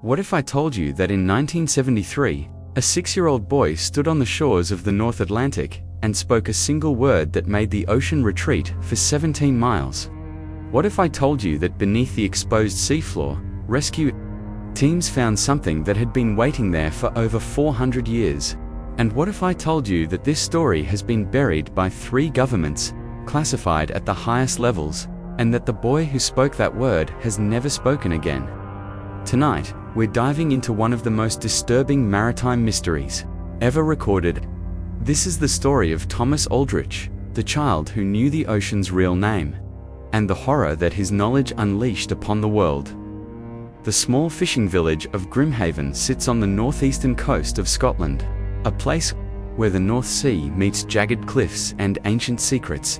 What if I told you that in 1973, a 6-year-old boy stood on the shores of the North Atlantic and spoke a single word that made the ocean retreat for 17 miles? What if I told you that beneath the exposed seafloor, rescue teams found something that had been waiting there for over 400 years? And what if I told you that this story has been buried by 3 governments, classified at the highest levels, and that the boy who spoke that word has never spoken again? Tonight, we're diving into one of the most disturbing maritime mysteries ever recorded. This is the story of Thomas Aldrich, the child who knew the ocean's real name, and the horror that his knowledge unleashed upon the world. The small fishing village of Grimhaven sits on the northeastern coast of Scotland, a place where the North Sea meets jagged cliffs and ancient secrets.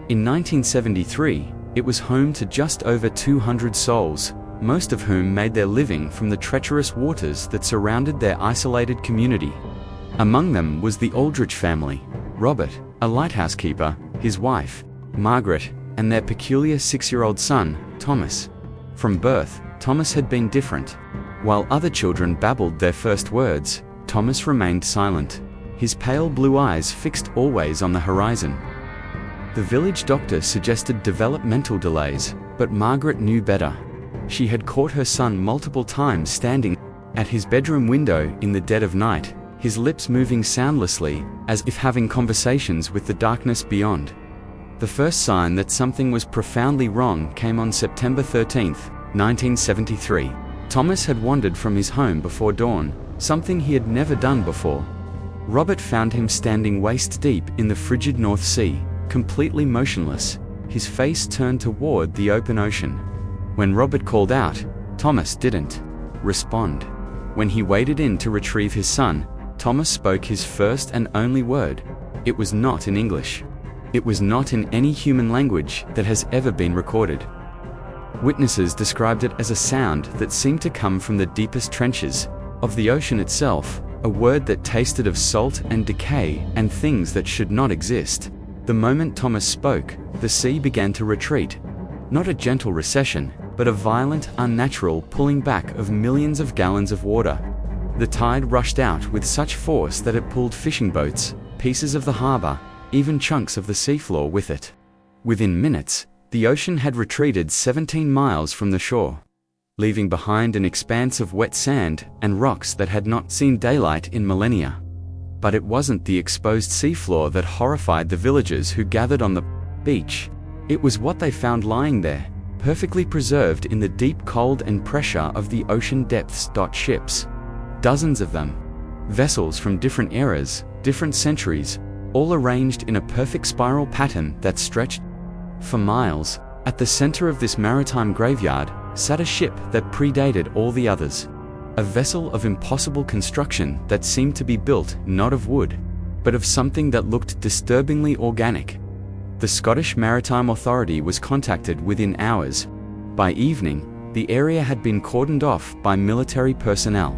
In 1973, it was home to just over 200 souls, most of whom made their living from the treacherous waters that surrounded their isolated community. Among them was the Aldrich family: Robert, a lighthouse keeper, his wife, Margaret, and their peculiar 6-year-old son, Thomas. From birth, Thomas had been different. While other children babbled their first words, Thomas remained silent, his pale blue eyes fixed always on the horizon. The village doctor suggested developmental delays, but Margaret knew better. She had caught her son multiple times standing at his bedroom window in the dead of night, his lips moving soundlessly, as if having conversations with the darkness beyond. The first sign that something was profoundly wrong came on September 13, 1973. Thomas had wandered from his home before dawn, something he had never done before. Robert found him standing waist-deep in the frigid North Sea, completely motionless, his face turned toward the open ocean. When Robert called out, Thomas didn't respond. When he waded in to retrieve his son, Thomas spoke his first and only word. It was not in English. It was not in any human language that has ever been recorded. Witnesses described it as a sound that seemed to come from the deepest trenches of the ocean itself, a word that tasted of salt and decay and things that should not exist. The moment Thomas spoke, the sea began to retreat. Not a gentle recession, but a violent, unnatural pulling back of millions of gallons of water. The tide rushed out with such force that it pulled fishing boats, pieces of the harbor, even chunks of the seafloor with it. Within minutes, the ocean had retreated 17 miles from the shore, leaving behind an expanse of wet sand and rocks that had not seen daylight in millennia. But it wasn't the exposed seafloor that horrified the villagers who gathered on the beach. It was what they found lying there, perfectly preserved in the deep cold and pressure of the ocean depths. Ships. Dozens of them. Vessels from different eras, different centuries, all arranged in a perfect spiral pattern that stretched for miles. At the center of this maritime graveyard sat a ship that predated all the others. A vessel of impossible construction that seemed to be built not of wood, but of something that looked disturbingly organic. The Scottish Maritime Authority was contacted within hours. By evening, the area had been cordoned off by military personnel.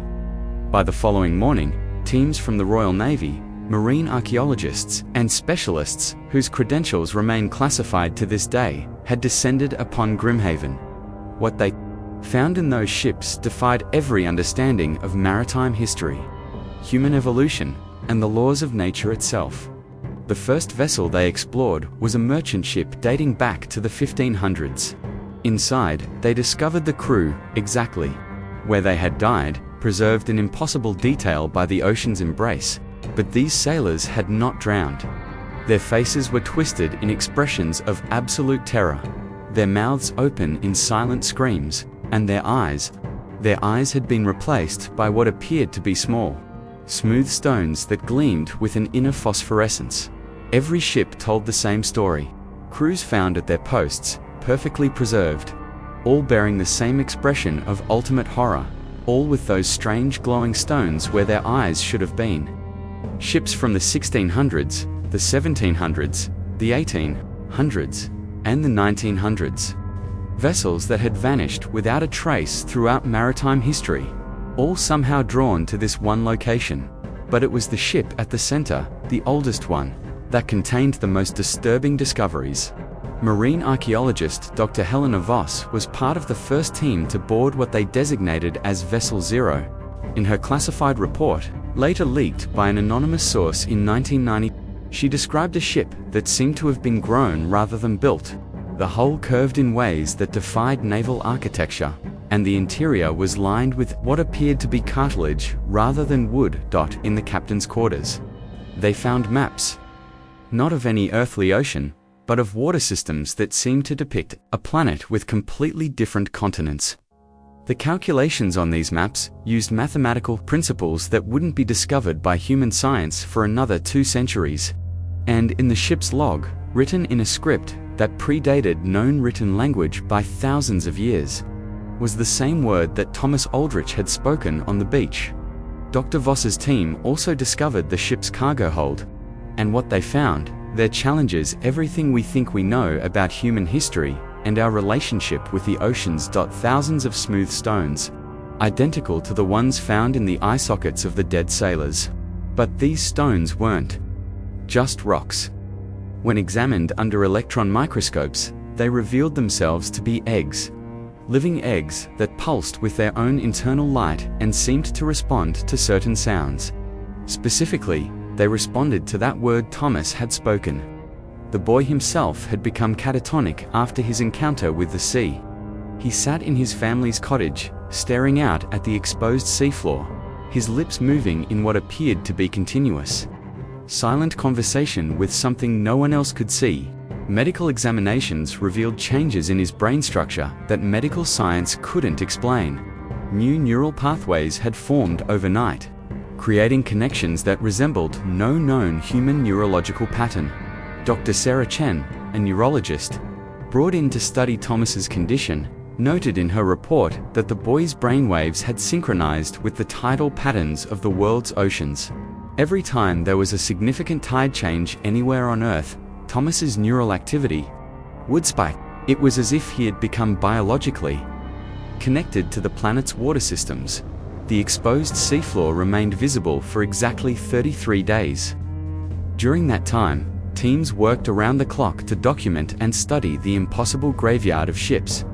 By the following morning, teams from the Royal Navy, marine archaeologists, and specialists, whose credentials remain classified to this day, had descended upon Grimhaven. What they found in those ships defied every understanding of maritime history, human evolution, and the laws of nature itself. The first vessel they explored was a merchant ship dating back to the 1500s. Inside, they discovered the crew, exactly where they had died, preserved in impossible detail by the ocean's embrace. But these sailors had not drowned. Their faces were twisted in expressions of absolute terror, their mouths open in silent screams, and their eyes had been replaced by what appeared to be small, smooth stones that gleamed with an inner phosphorescence. Every ship told the same story. Crews found at their posts, perfectly preserved, all bearing the same expression of ultimate horror, all with those strange glowing stones where their eyes should have been. Ships from the 1600s, the 1700s, the 1800s, and the 1900s. Vessels that had vanished without a trace throughout maritime history, all somehow drawn to this one location. But it was the ship at the center, the oldest one, that contained the most disturbing discoveries. Marine archaeologist Dr. Helena Voss was part of the first team to board what they designated as Vessel Zero. In her classified report, later leaked by an anonymous source in 1990, she described a ship that seemed to have been grown rather than built. The hull curved in ways that defied naval architecture, and the interior was lined with what appeared to be cartilage rather than wood. In the captain's quarters, they found maps, not of any earthly ocean, but of water systems that seemed to depict a planet with completely different continents. The calculations on these maps used mathematical principles that wouldn't be discovered by human science for another 2 centuries. And in the ship's log, written in a script that predated known written language by thousands of years, was the same word that Thomas Aldrich had spoken on the beach. Dr. Voss's team also discovered the ship's cargo hold, and what they found there challenges everything we think we know about human history and our relationship with the oceans. Thousands of smooth stones, identical to the ones found in the eye sockets of the dead sailors. But these stones weren't just rocks. When examined under electron microscopes, they revealed themselves to be eggs. Living eggs that pulsed with their own internal light and seemed to respond to certain sounds. Specifically, they responded to that word Thomas had spoken. The boy himself had become catatonic after his encounter with the sea. He sat in his family's cottage, staring out at the exposed seafloor, his lips moving in what appeared to be continuous, silent conversation with something no one else could see. Medical examinations revealed changes in his brain structure that medical science couldn't explain. New neural pathways had formed overnight, creating connections that resembled no known human neurological pattern. Dr. Sarah Chen, a neurologist, brought in to study Thomas's condition, noted in her report that the boy's brainwaves had synchronized with the tidal patterns of the world's oceans. Every time there was a significant tide change anywhere on Earth, Thomas's neural activity would spike. It was as if he had become biologically connected to the planet's water systems. The exposed seafloor remained visible for exactly 33 days. During that time, teams worked around the clock to document and study the impossible graveyard of ships.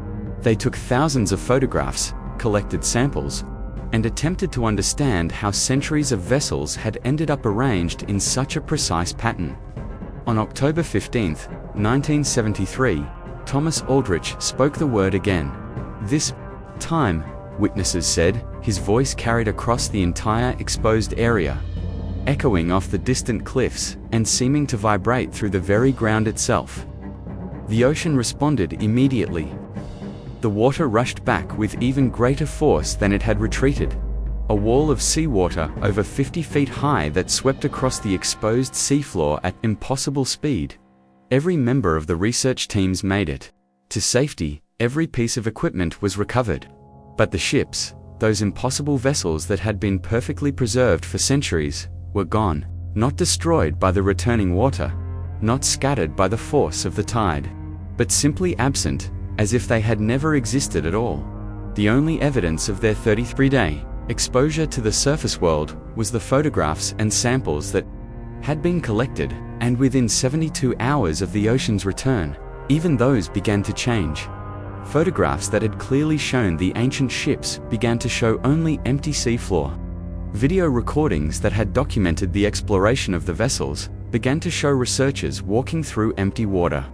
They took thousands of photographs, collected samples, and attempted to understand how centuries of vessels had ended up arranged in such a precise pattern. On October 15, 1973, Thomas Aldrich spoke the word again. This time, witnesses said, his voice carried across the entire exposed area, echoing off the distant cliffs and seeming to vibrate through the very ground itself. The ocean responded immediately. The water rushed back with even greater force than it had retreated. A wall of seawater over 50 feet high that swept across the exposed seafloor at impossible speed. Every member of the research teams made it to safety. Every piece of equipment was recovered. But the ships, those impossible vessels that had been perfectly preserved for centuries, were gone, not destroyed by the returning water, not scattered by the force of the tide, but simply absent, as if they had never existed at all. The only evidence of their 33-day exposure to the surface world was the photographs and samples that had been collected, and within 72 hours of the ocean's return, even those began to change. Photographs that had clearly shown the ancient ships began to show only empty seafloor. Video recordings that had documented the exploration of the vessels began to show researchers walking through empty water.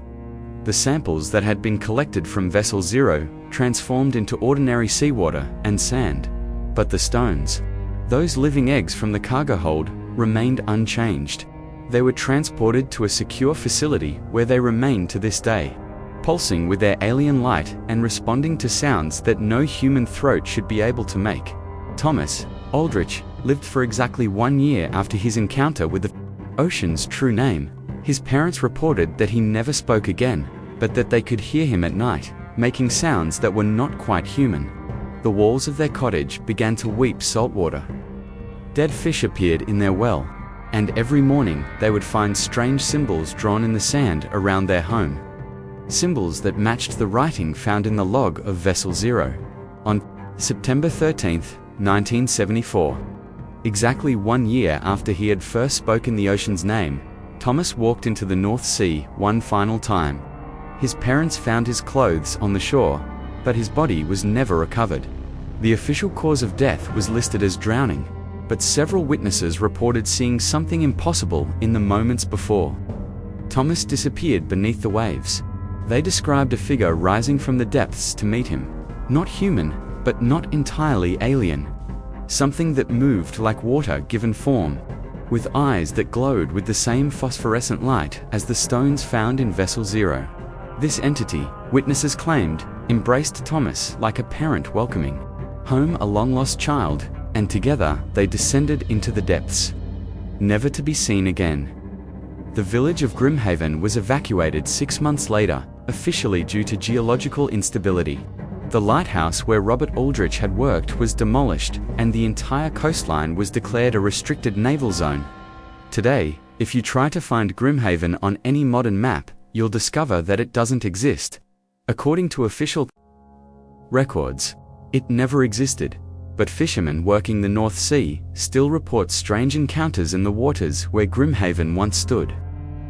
The samples that had been collected from Vessel Zero transformed into ordinary seawater and sand. But the stones, those living eggs from the cargo hold, remained unchanged. They were transported to a secure facility where they remain to this day, pulsing with their alien light and responding to sounds that no human throat should be able to make. Thomas Aldrich lived for exactly 1 year after his encounter with the ocean's true name. His parents reported that he never spoke again, but that they could hear him at night, making sounds that were not quite human. The walls of their cottage began to weep salt water. Dead fish appeared in their well, and every morning they would find strange symbols drawn in the sand around their home. Symbols that matched the writing found in the log of Vessel Zero. On September 13, 1974, exactly 1 year after he had first spoken the ocean's name, Thomas walked into the North Sea one final time. His parents found his clothes on the shore, but his body was never recovered. The official cause of death was listed as drowning, but several witnesses reported seeing something impossible in the moments before. Thomas disappeared beneath the waves. They described a figure rising from the depths to meet him. Not human, but not entirely alien. Something that moved like water given form, with eyes that glowed with the same phosphorescent light as the stones found in Vessel Zero. This entity, witnesses claimed, embraced Thomas like a parent welcoming home a long-lost child, and together they descended into the depths, never to be seen again. The village of Grimhaven was evacuated 6 months later, officially due to geological instability. The lighthouse where Robert Aldrich had worked was demolished, and the entire coastline was declared a restricted naval zone. Today, if you try to find Grimhaven on any modern map, you'll discover that it doesn't exist. According to official records, it never existed, but fishermen working the North Sea still report strange encounters in the waters where Grimhaven once stood.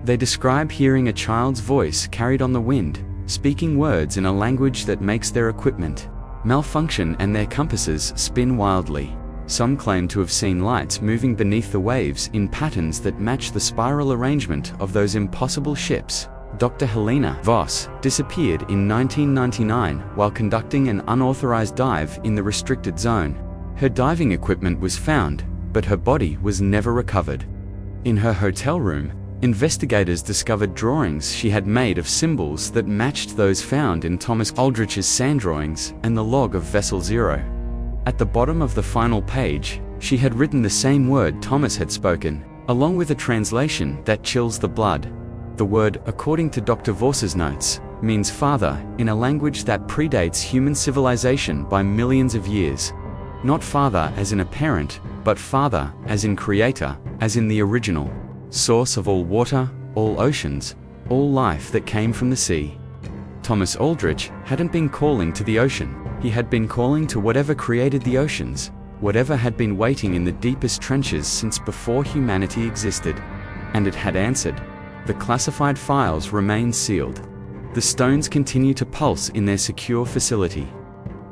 They describe hearing a child's voice carried on the wind, speaking words in a language that makes their equipment malfunction and their compasses spin wildly. Some claim to have seen lights moving beneath the waves in patterns that match the spiral arrangement of those impossible ships. Dr. Helena Voss disappeared in 1999 while conducting an unauthorized dive in the restricted zone. Her diving equipment was found, but her body was never recovered. In her hotel room, investigators discovered drawings she had made of symbols that matched those found in Thomas Aldrich's sand drawings and the log of Vessel Zero. At the bottom of the final page, she had written the same word Thomas had spoken, along with a translation that chills the blood. The word, according to Dr. Voss's notes, means father in a language that predates human civilization by millions of years. Not father as in a parent, but father as in creator, as in the original source of all water, all oceans, all life that came from the sea. Thomas Aldrich hadn't been calling to the ocean, he had been calling to whatever created the oceans, whatever had been waiting in the deepest trenches since before humanity existed. And it had answered. The classified files remain sealed. The stones continue to pulse in their secure facility,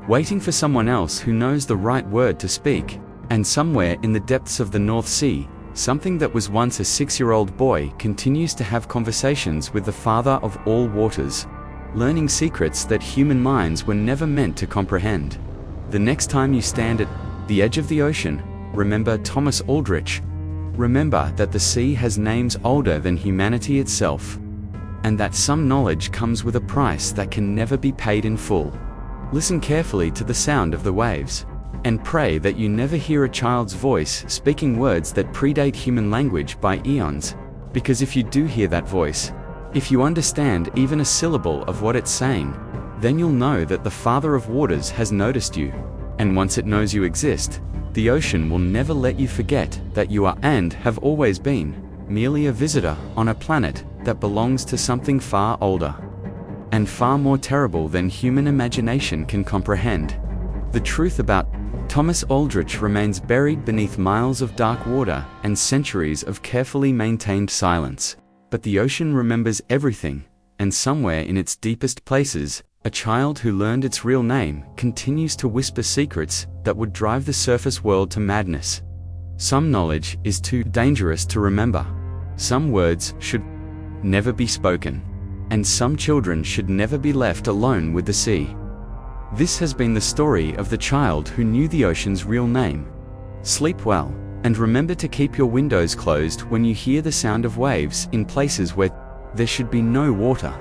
waiting for someone else who knows the right word to speak. And somewhere in the depths of the North Sea, something that was once a 6-year-old boy continues to have conversations with the father of all waters, learning secrets that human minds were never meant to comprehend. The next time you stand at the edge of the ocean, remember Thomas Aldrich. Remember that the sea has names older than humanity itself, and that some knowledge comes with a price that can never be paid in full. Listen carefully to the sound of the waves, and pray that you never hear a child's voice speaking words that predate human language by eons, because if you do hear that voice, if you understand even a syllable of what it's saying, then you'll know that the Father of Waters has noticed you, and once it knows you exist, the ocean will never let you forget that you are and have always been merely a visitor on a planet that belongs to something far older and far more terrible than human imagination can comprehend. The truth about Thomas Aldrich remains buried beneath miles of dark water and centuries of carefully maintained silence. But the ocean remembers everything, and somewhere in its deepest places, a child who learned its real name continues to whisper secrets that would drive the surface world to madness. Some knowledge is too dangerous to remember. Some words should never be spoken. And some children should never be left alone with the sea. This has been the story of the child who knew the ocean's real name. Sleep well, and remember to keep your windows closed when you hear the sound of waves in places where there should be no water.